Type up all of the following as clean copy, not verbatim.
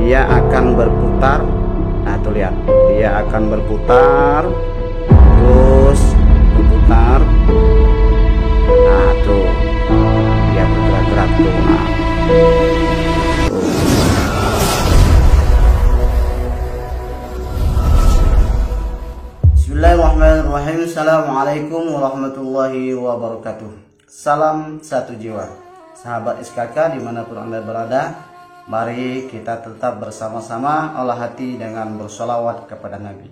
dia akan berputar. Nah tuh lihat, dia akan berputar, terus berputar. Nah tuh, dia bergerak-gerak tuh. Nah, Bismillahirrahmanirrahim. Assalamualaikum warahmatullahi wabarakatuh. Salam satu jiwa, sahabat SKK dimanapun Anda berada. Mari kita tetap bersama-sama olah hati dengan bersolawat kepada Nabi.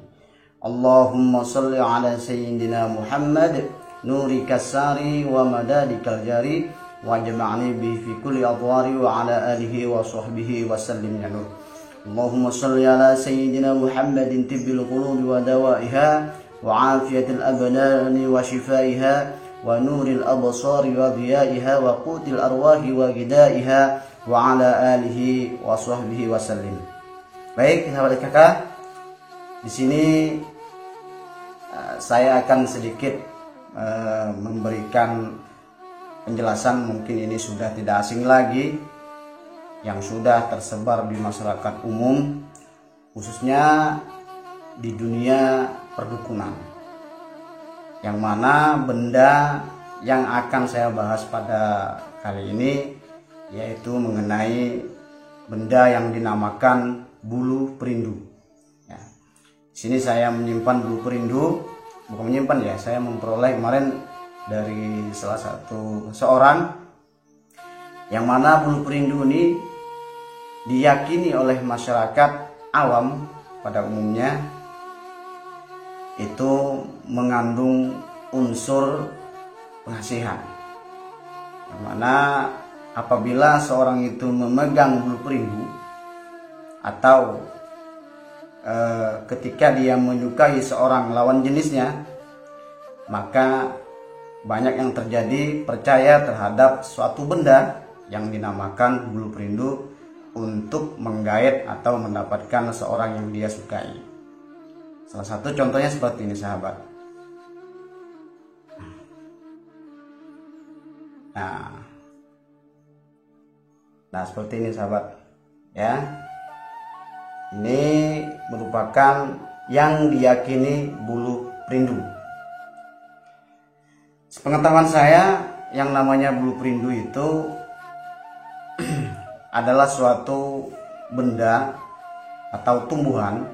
Allahumma salli ala sayyidina Muhammad nuri kasari wa madadikal jari wa jama'ni bihi fi kulli adwari wa ala alihi wa sahbihi wa sallim ya nur. Allahumma salli ala sayyidina Muhammadin tibbil qulubi wa dawaiha wa afiyatil abdani wa shifaiha wa nuril absari wa dhiyaiha wa qutil arwahi wa gidaiha wa ala alihi wa sahbihi wa sallim. Baik, sahabat kakak, di sini saya akan sedikit memberikan penjelasan. Mungkin ini sudah tidak asing lagi, yang sudah tersebar di masyarakat umum, khususnya di dunia perdukunan, yang mana benda yang akan saya bahas pada kali ini yaitu mengenai benda yang dinamakan bulu perindu. Ya. Di sini saya menyimpan bulu perindu, bukan menyimpan ya, saya memperoleh kemarin dari salah satu seorang, yang mana bulu perindu ini diyakini oleh masyarakat awam pada umumnya itu mengandung unsur pengasihan, yang mana apabila seorang itu memegang bulu perindu atau ketika dia menyukai seorang lawan jenisnya, maka banyak yang terjadi percaya terhadap suatu benda yang dinamakan bulu perindu untuk menggait atau mendapatkan seorang yang dia sukai. Salah satu contohnya seperti ini, sahabat. Nah, seperti ini, sahabat. Ya, ini merupakan yang diyakini bulu perindu. Sepengetahuan saya, yang namanya bulu perindu itu adalah suatu benda atau tumbuhan,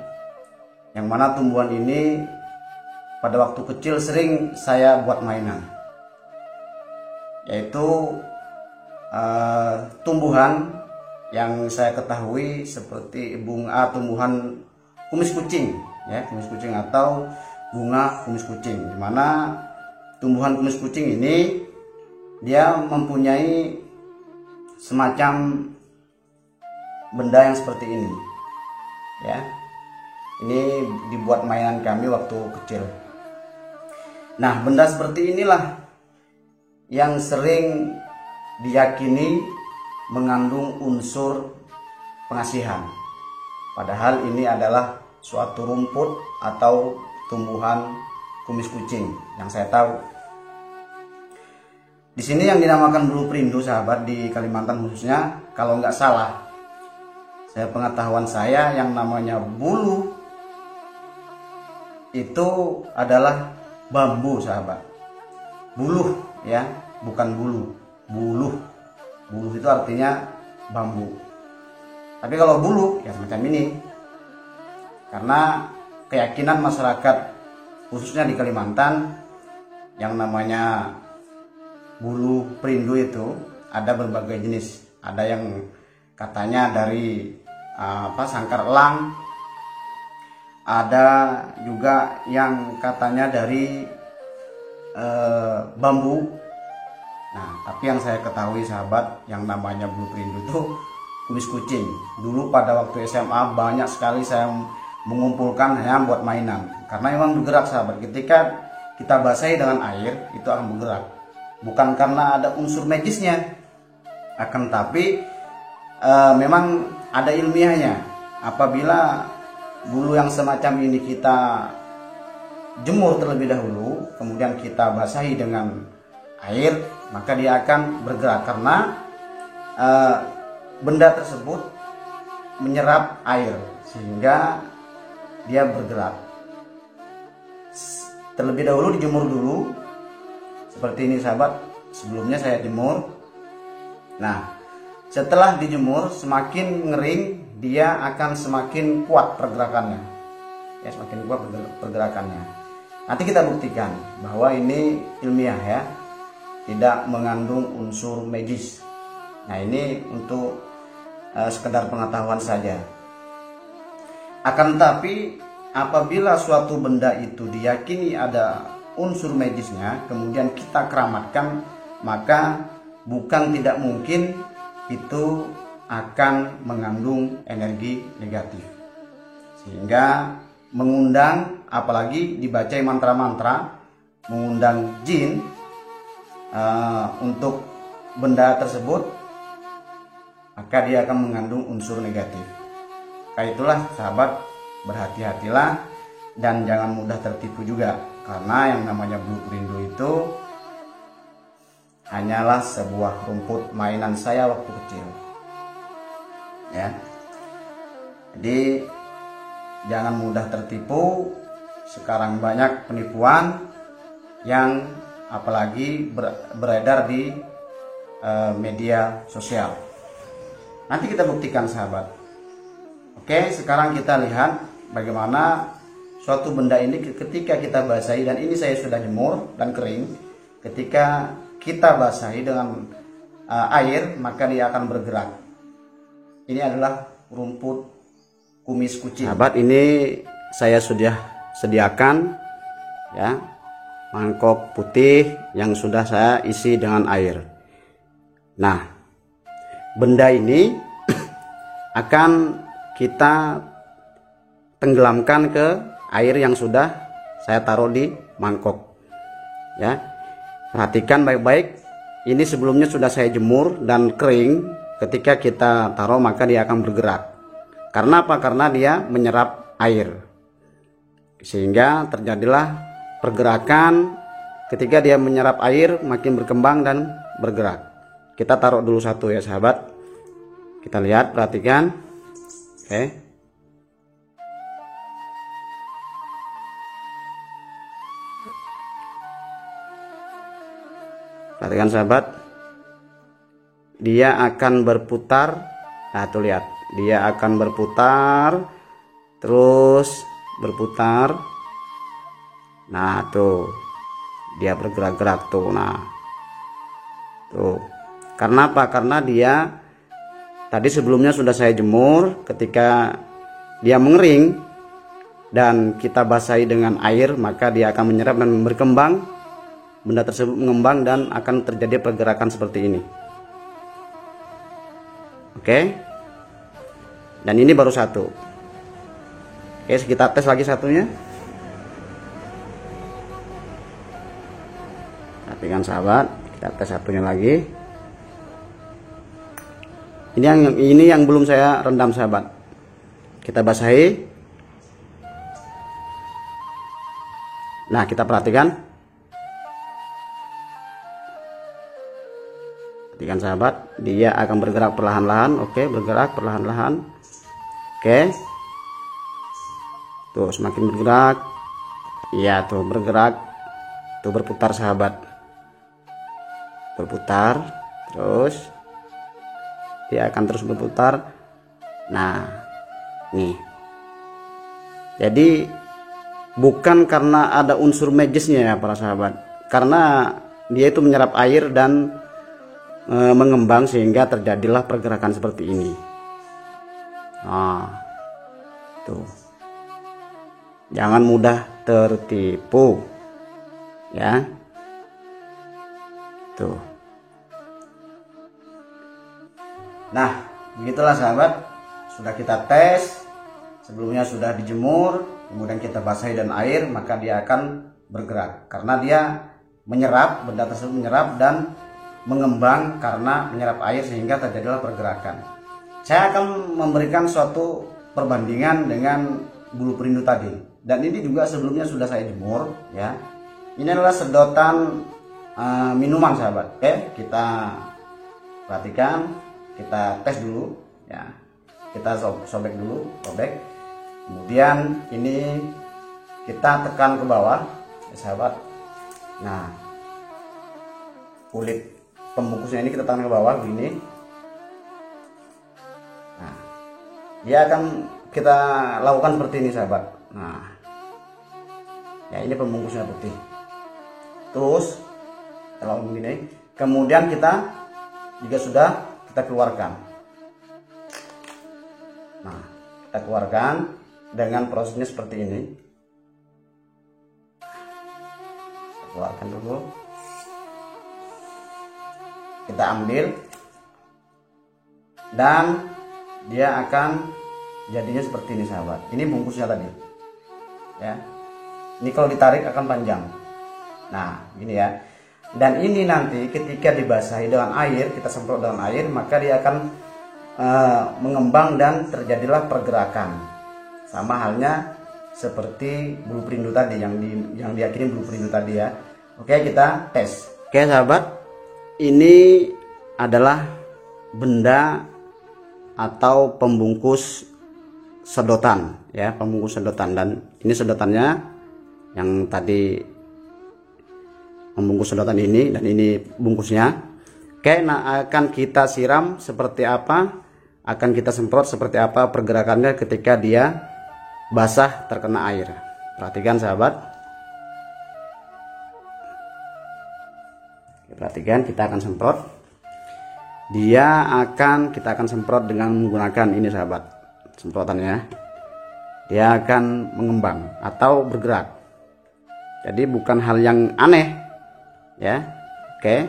yang mana tumbuhan ini pada waktu kecil sering saya buat mainan, yaitu tumbuhan yang saya ketahui seperti bunga tumbuhan kumis kucing, ya, kumis kucing atau bunga kumis kucing, dimana tumbuhan kumis kucing ini dia mempunyai semacam benda yang seperti ini, ya. Ini dibuat mainan kami waktu kecil. Nah, benda seperti inilah yang sering diyakini mengandung unsur pengasihan. Padahal ini adalah suatu rumput atau tumbuhan kumis kucing yang saya tahu. Di sini yang dinamakan bulu perindu, sahabat, di Kalimantan khususnya, kalau nggak salah, saya pengetahuan saya, yang namanya bulu itu adalah bambu, sahabat. Buluh, ya, bukan bulu. Buluh. Buluh itu artinya bambu. Tapi kalau bulu ya semacam ini. Karena keyakinan masyarakat khususnya di Kalimantan, yang namanya bulu perindu itu ada berbagai jenis. Ada yang katanya dari sangkar elang, ada juga yang katanya dari bambu. Nah, tapi yang saya ketahui, sahabat, yang namanya bulu perindu itu kumis kucing. Dulu pada waktu SMA banyak sekali saya mengumpulkan hanya buat mainan, karena memang bergerak, sahabat. Ketika kita basahi dengan air, itu akan bergerak. Bukan karena ada unsur magisnya, akan tapi memang ada ilmiahnya. Apabila bulu yang semacam ini kita jemur terlebih dahulu, kemudian kita basahi dengan air, maka dia akan bergerak, karena benda tersebut menyerap air sehingga dia bergerak. Terlebih dahulu dijemur dulu seperti ini sahabat. Sebelumnya saya jemur. Nah, setelah dijemur semakin ngering dia akan semakin kuat pergerakannya. Ya, semakin kuat pergerakannya. Nanti kita buktikan bahwa ini ilmiah ya, tidak mengandung unsur magis. Nah, ini untuk sekedar pengetahuan saja. Akan tetapi apabila suatu benda itu diyakini ada unsur magisnya, kemudian kita keramatkan, maka bukan tidak mungkin itu akan mengandung energi negatif, sehingga mengundang, apalagi dibacai mantra-mantra, mengundang jin untuk benda tersebut, maka dia akan mengandung unsur negatif. Karena itulah sahabat, berhati-hatilah dan jangan mudah tertipu juga, karena yang namanya Blue Perindo itu hanyalah sebuah rumput mainan saya waktu kecil ya. Jadi jangan mudah tertipu. Sekarang banyak penipuan yang apalagi beredar di media sosial. Nanti kita buktikan sahabat. Oke, sekarang kita lihat bagaimana suatu benda ini ketika kita basahi, dan ini saya sudah jemur dan kering. Ketika kita basahi dengan air, maka dia akan bergerak. Ini adalah rumput kumis kucing. Sahabat, ini saya sudah sediakan ya, mangkok putih yang sudah saya isi dengan air. Nah, benda ini akan kita tenggelamkan ke air yang sudah saya taruh di mangkok ya. Perhatikan baik-baik, ini sebelumnya sudah saya jemur dan kering. Ketika kita taruh maka dia akan bergerak. Karena apa? Karena dia menyerap air, sehingga terjadilah pergerakan. Ketika dia menyerap air makin berkembang dan bergerak. Kita taruh dulu satu ya sahabat. Kita lihat, perhatikan. Oke. Perhatikan sahabat. Dia akan berputar. Nah, tuh lihat. Dia akan berputar. Terus berputar. Nah, tuh. Dia bergerak-gerak tuh. Nah. Tuh. Karena apa? Karena dia tadi sebelumnya sudah saya jemur. Ketika dia mengering dan kita basahi dengan air, maka dia akan menyerap dan berkembang. Benda tersebut mengembang dan akan terjadi pergerakan seperti ini. Oke. Dan ini baru satu. Oke, kita tes lagi satunya. Perhatikan sahabat, kita tes satunya lagi. Ini yang belum saya rendam sahabat. Kita basahi. Nah, kita perhatikan. Perhatikan sahabat, dia akan bergerak perlahan-lahan. Oke, bergerak perlahan-lahan. Oke. Tuh, semakin bergerak. Iya, tuh bergerak. Tuh berputar sahabat. Berputar. Terus dia akan terus berputar. Nah, nih. Jadi bukan karena ada unsur magisnya ya para sahabat, karena dia itu menyerap air dan mengembang sehingga terjadilah pergerakan seperti ini. Nah, tuh. Jangan mudah tertipu. Ya. Tuh. Nah, begitulah sahabat, sudah kita tes, sebelumnya sudah dijemur, kemudian kita basahi dan air, maka dia akan bergerak karena dia menyerap, benda tersebut menyerap dan mengembang karena menyerap air sehingga terjadilah pergerakan. Saya akan memberikan suatu perbandingan dengan Blue Perindo tadi, dan ini juga sebelumnya sudah saya jemur ya. Ini adalah sedotan minuman sahabat. Oke, kita perhatikan. Kita tes dulu ya. kita sobek dulu, sobek. Kemudian ini kita tekan ke bawah, ya sahabat. Nah, kulit pembungkusnya ini kita tekan ke bawah begini. Nah, dia akan kita lakukan seperti ini sahabat. Nah, ya ini pembungkusnya putih. Terus kalau begini, kemudian kita jika sudah kita keluarkan. Nah, kita keluarkan dengan prosesnya seperti ini. Kita keluarkan dulu. Kita ambil dan dia akan jadinya seperti ini sahabat. Ini bungkusnya tadi. Ya. Ini kalau ditarik akan panjang. Nah, gini ya. Dan ini nanti ketika dibasahi dengan air, kita semprot dengan air, maka dia akan mengembang dan terjadilah pergerakan. Sama halnya seperti bulu perindu tadi yang diyakini bulu perindu tadi ya. Oke, kita tes. Oke sahabat, ini adalah benda atau pembungkus sedotan ya, pembungkus sedotan. Dan ini sedotannya yang tadi membungkus sedotan ini, dan ini bungkusnya. Oke, nah akan kita siram seperti apa, akan kita semprot seperti apa pergerakannya ketika dia basah terkena air. Perhatikan sahabat. Perhatikan, kita akan semprot. Kita akan semprot dengan menggunakan ini sahabat, semprotannya. Dia akan mengembang atau bergerak. Jadi bukan hal yang aneh ya. Oke,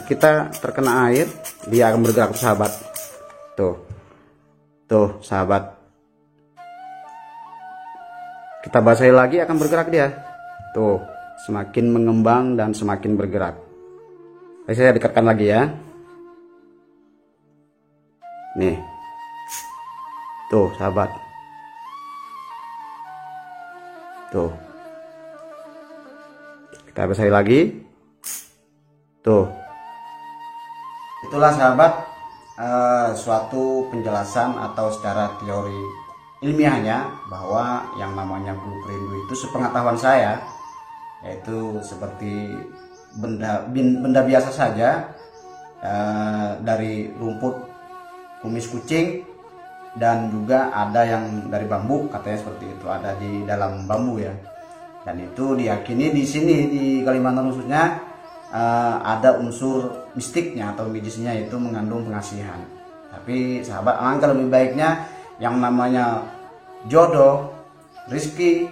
kita terkena air, dia akan bergerak sahabat. Tuh sahabat, kita basahi lagi akan bergerak dia. Tuh, semakin mengembang dan semakin bergerak. Saya dekatkan lagi ya. Nih, tuh sahabat, tuh. Kita basahi lagi. Tuh. Itulah sahabat suatu penjelasan atau secara teori ilmiahnya bahwa yang namanya bulu perindu itu sepengetahuan saya yaitu seperti benda biasa saja dari rumput kumis kucing, dan juga ada yang dari bambu, katanya seperti itu, ada di dalam bambu ya. Dan itu diyakini di sini di Kalimantan khususnya ada unsur mistiknya atau magisnya, itu mengandung pengasihan. Tapi sahabat, alangkah lebih baiknya yang namanya jodoh, rezeki,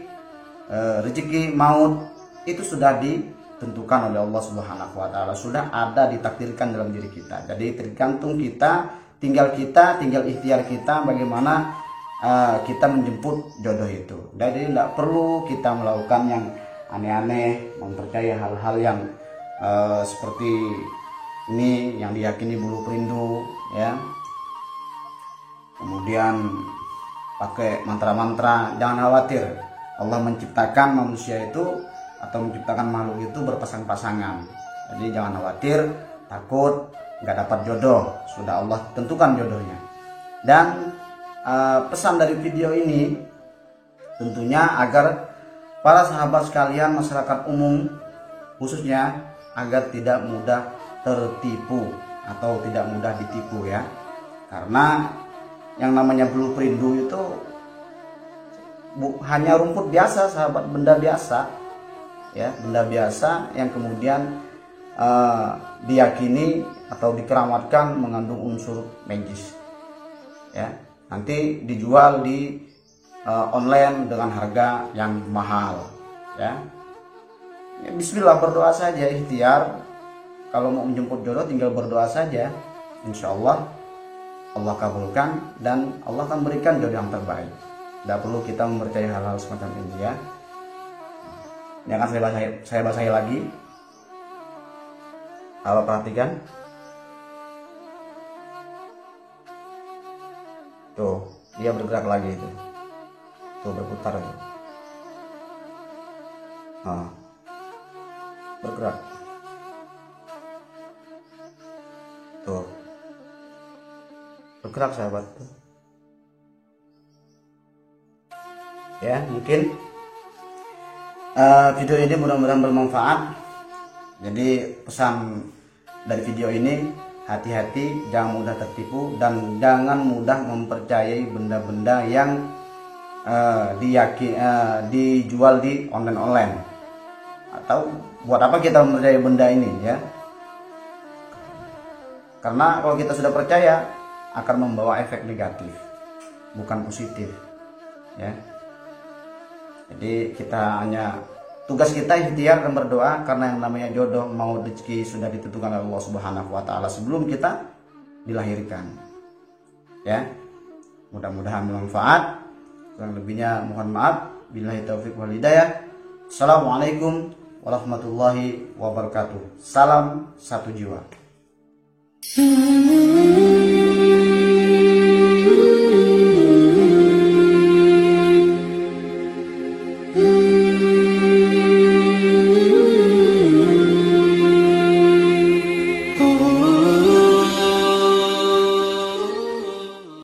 maut itu sudah ditentukan oleh Allah Subhanahu wa taala, sudah ada ditakdirkan dalam diri kita. Jadi tergantung kita, tinggal ikhtiar kita bagaimana kita menjemput jodoh itu. Jadi tidak perlu kita melakukan yang aneh-aneh, mempercayai hal-hal yang seperti ini yang diyakini bulu perindu ya. Kemudian pakai mantra-mantra. Jangan khawatir, Allah menciptakan manusia itu atau menciptakan makhluk itu berpasang-pasangan. Jadi jangan khawatir, takut nggak dapat jodoh, sudah Allah tentukan jodohnya. Dan pesan dari video ini tentunya agar para sahabat sekalian, masyarakat umum khususnya, agar tidak mudah tertipu atau tidak mudah ditipu ya. Karena yang namanya bulu perindu itu hanya rumput biasa sahabat, benda biasa ya, benda biasa yang kemudian diyakini atau dikeramatkan mengandung unsur magis ya. Nanti dijual di online dengan harga yang mahal ya. Bismillah, berdoa saja, ikhtiar. Kalau mau menjemput jodoh tinggal berdoa saja, insya Allah Allah kabulkan dan Allah akan berikan jodoh yang terbaik. Tidak perlu kita mempercayai hal-hal semacam ini ya. Ini akan saya basahi lagi. Kalau perhatikan, tuh dia bergerak lagi itu, tuh berputar itu. Bergerak tuh bergerak sahabat. Ya, mungkin video ini mudah-mudahan bermanfaat. Jadi pesan dari video ini, hati-hati, jangan mudah tertipu dan jangan mudah mempercayai benda-benda yang dijual di online. Atau buat apa kita mempercayai benda ini ya? Karena kalau kita sudah percaya akan membawa efek negatif, bukan positif ya. Jadi kita hanya tugas kita ikhtiar dan berdoa, karena yang namanya jodoh mau rezeki sudah ditentukan oleh Allah Subhanahu wa taala sebelum kita dilahirkan. Ya. Mudah-mudahan bermanfaat. Kurang lebihnya mohon maaf. Billahi taufik wal hidayah. Assalamualaikum warahmatullahi wabarakatuh. Salam satu jiwa.